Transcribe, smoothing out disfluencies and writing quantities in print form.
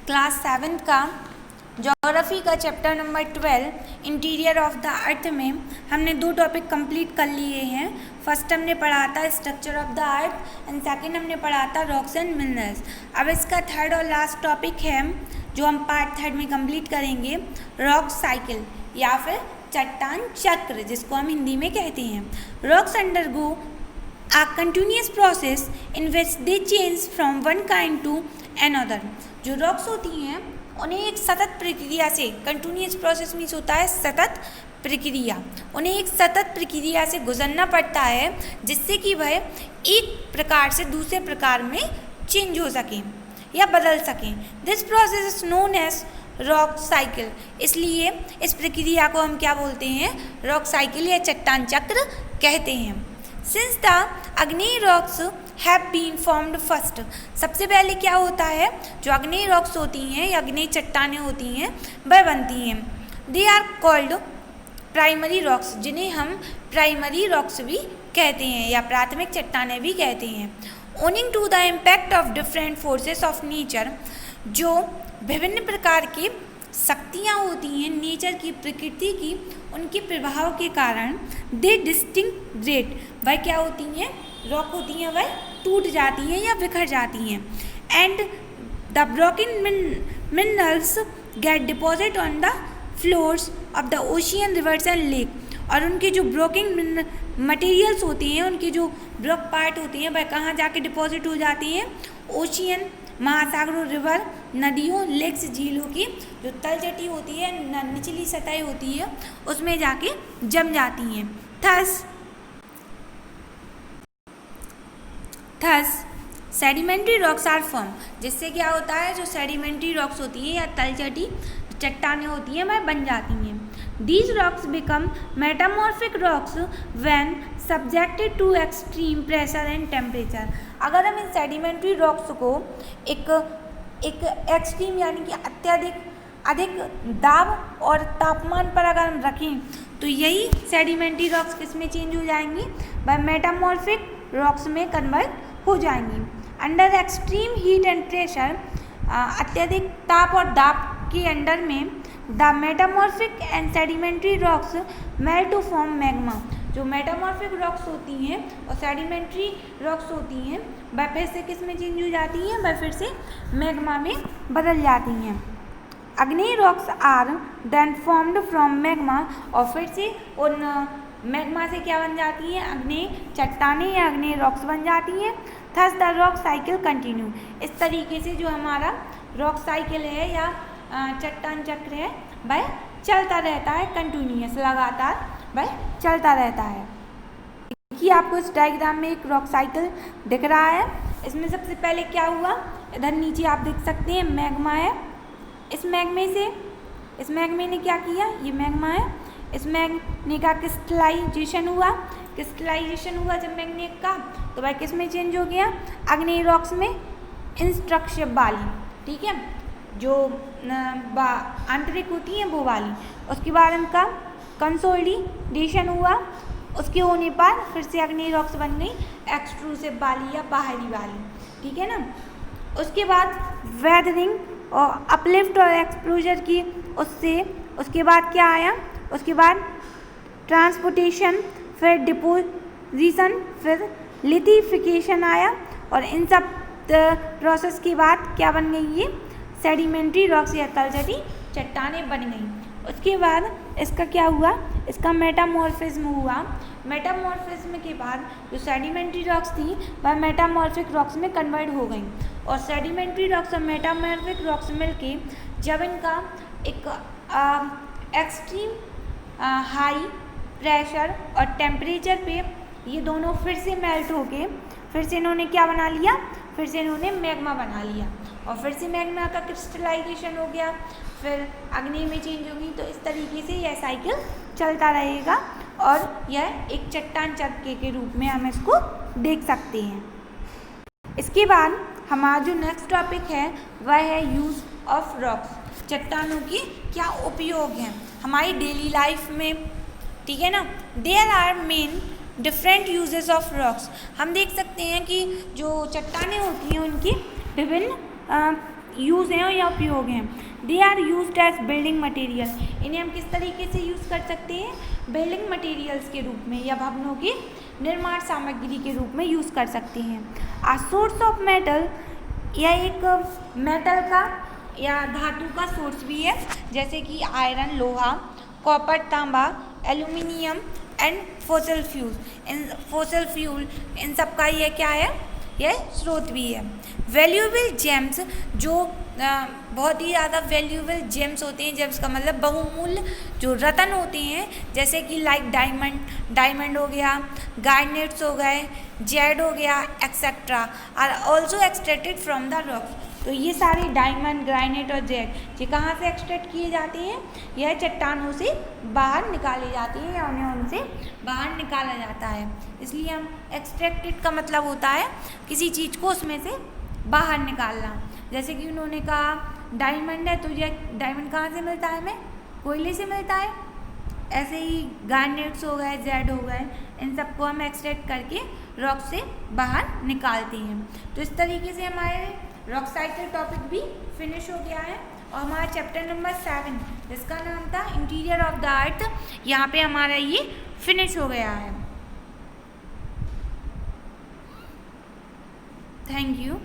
Class 7 का geography का chapter number 12 interior of the earth में हमने 2 टॉपिक कंप्लीट कर लिए हैं। फर्स्ट हमने पढ़ा था structure of the earth and second हमने पढ़ा था रॉक्स एंड मिनरल्स। अब इसका थर्ड और लास्ट टॉपिक है जो हम पार्ट थर्ड में कंप्लीट करेंगे, रॉक साइकिल या फिर चट्टान चक्र, जिसको हम हिंदी में कहते हैं। Rocks undergo a continuous process in which they change from one kind to another। जो रॉक्स होती हैं उन्हें एक सतत प्रक्रिया से, कंटिन्यूस प्रोसेस मीन्स होता है सतत प्रक्रिया, उन्हें एक सतत प्रक्रिया से गुजरना पड़ता है जिससे कि वह एक प्रकार से दूसरे प्रकार में चेंज हो सकें या बदल सकें। This process is known as rock cycle. इसलिए इस प्रक्रिया को हम क्या बोलते हैं? रॉक साइकिल या चट्टान चक्र कहते हैं। Since the आग्नेय rocks have been formed first, सबसे पहले क्या होता है, जो आग्नेय रॉक्स होती हैं या आग्नेय चट्टानें होती हैं वह बनती हैं। They are called primary rocks, जिन्हें हम प्राइमरी रॉक्स भी कहते हैं या प्राथमिक चट्टानें भी कहते हैं। Owing to the impact of different forces of nature, जो विभिन्न प्रकार के शक्तियाँ होती हैं नेचर की, प्रकृति की, उनके प्रभाव के कारण दे डिस्टिंग्रेट, वह क्या होती हैं, रॉक होती हैं, वह टूट जाती हैं या बिखर जाती हैं। And the broken minerals get deposit on the floors of the ocean, rivers and lake, और उनके जो ब्रोकन मटेरियल्स होती हैं, उनके जो ब्रोक पार्ट होती हैं, वह कहाँ जाके डिपॉजिट हो जाती हैं? ओशियन, महासागरों, रिवर, नदियों, लेक्स, झीलों की जो तलचटी होती है, निचली सतह होती है, उसमें जाके जम जाती हैं। Thus sedimentary rocks are form, जिससे क्या होता है, जो सेडिमेंट्री रॉक्स होती हैं या तलचटी चट्टानें होती हैं वह बन जाती हैं। These rocks become metamorphic rocks when subjected to extreme pressure and temperature. अगर हम इन सेडिमेंट्री रॉक्स को एक एक्सट्रीम यानी कि अधिक दाब और तापमान पर अगर हम रखें तो यही सेडिमेंट्री रॉक्स किस में चेंज हो जाएंगी? वह मेटामॉर्फिक रॉक्स में कन्वर्ट हो जाएंगी। Under extreme heat and pressure, अत्यधिक ताप और दाब के अंडर में the metamorphic and sedimentary rocks melt to form magma. जो मेटामॉर्फिक रॉक्स होती हैं और सेडिमेंट्री रॉक्स होती हैं वह फिर से किस में चेंज हो जाती हैं? वह फिर से मैग्मा में बदल जाती हैं। आग्नेय rocks are then formed from magma, और फिर से उन मैग्मा से क्या बन जाती हैं? आग्नेय चट्टानें या आग्नेय रॉक्स बन जाती हैं। Thus the rock cycle continue. इस तरीके से जो हमारा रॉक साइकिल है या चट्टान चक्र है वह चलता रहता है, कंटिन्यूअस, लगातार वह चलता रहता है। देखिए आपको इस डायग्राम में एक रॉक साइकिल दिख रहा है। इसमें सबसे पहले क्या हुआ, इधर नीचे आप देख सकते हैं मैग्मा है। इस मैग्मे ने क्या किया, ये मैग्मा है, इस मैग्ने का क्रिस्टलाइजेशन हुआ। जब मैग्ने का, तो वह किस में चेंज हो गया? आग्नेय रॉक्स में, इंस्ट्रक्शन वाली, ठीक है, जो आंतरिक होती हैं वो वाली। उसके बाद इनका कंसोलिडेशन हुआ, उसके होने पर फिर से आग्नेय रॉक्स बन गई एक्सट्रूसिव वाली या बाहरी वाली, ठीक है ना। उसके बाद वेदरिंग और अपलिफ्ट और एक्सपोजर की, उसके बाद क्या आया? उसके बाद ट्रांसपोर्टेशन, फिर डिपोजिशन, फिर लिथिफिकेशन आया, और इन सब प्रोसेस के बाद क्या बन गई? ये सेडिमेंट्री रॉक्स या तलचटी चट्टानें बन गई। उसके बाद इसका क्या हुआ? इसका मेटामॉर्फिज्म हुआ। मेटामॉर्फिज्म के बाद जो सेडिमेंट्री रॉक्स थी वह मेटामॉर्फिक रॉक्स में कन्वर्ट हो गई, और सेडिमेंट्री रॉक्स और मेटामॉर्फिक रॉक्स मिलके जब इनका एक एक्सट्रीम हाई प्रेशर और टेम्परेचर पे ये दोनों फिर से मेल्ट होके फिर से इन्होंने क्या बना लिया? फिर से इन्होंने मैग्मा बना लिया, और फिर से मैग्मा का क्रिस्टलाइजेशन हो गया, फिर आग्नेय में चेंज होगी। तो इस तरीके से यह साइकिल चलता रहेगा, और यह एक चट्टान चक्र के रूप में हम इसको देख सकते हैं। इसके बाद हमारा जो नेक्स्ट टॉपिक है वह है यूज़ ऑफ रॉक्स। चट्टानों के क्या उपयोग हैं हमारी डेली लाइफ में, ठीक है ना। There are main different uses of rocks. हम देख सकते हैं कि जो चट्टानें होती हैं उनकी विभिन्न यूज़ हैं या उपयोग हैं। They are used as building material, इन्हें हम किस तरीके से यूज़ कर सकते हैं, बिल्डिंग मटेरियल्स के रूप में या भवनों की निर्माण सामग्री के रूप में यूज़ कर सकते हैं। आ सोर्स ऑफ मेटल, यह एक मेटल का या धातु का सोर्स भी है, जैसे कि आयरन लोहा, कॉपर तांबा, aluminium and fossil fuel in सब का ये क्या है, यह स्रोत भी है। वैल्यूएबल जेम्स, जो बहुत ही ज़्यादा वैल्यूएबल जेम्स होते हैं, जेम्स का मतलब बहुमूल्य जो रत्न होते हैं, जैसे कि लाइक डायमंड हो गया, गार्नेट्स हो गए, जेड हो गया etcetera, are also extracted from the rocks. तो ये सारे डायमंड, ग्राइनेट और जेड ये कहाँ से एक्सट्रैक्ट किए जाते हैं, यह चट्टानों से बाहर निकाले जाते हैं या उन्हें उनसे बाहर निकाला जाता है। इसलिए हम एक्सट्रैक्टेड का मतलब होता है किसी चीज़ को उसमें से बाहर निकालना। जैसे कि उन्होंने कहा डायमंड है, तो ये डायमंड कहाँ से मिलता है, हमें कोयले से मिलता है। ऐसे ही गार्नेट्स हो गए, जेड हो गए, इन सबको हम एक्सट्रैक्ट करके रॉक से बाहर निकालते हैं। तो इस तरीके से हमारे रॉक साइकिल टॉपिक भी फिनिश हो गया है और हमारा चैप्टर नंबर 7 जिसका नाम था इंटीरियर ऑफ द अर्थ, यहाँ पे हमारा ये फिनिश हो गया है। Thank you.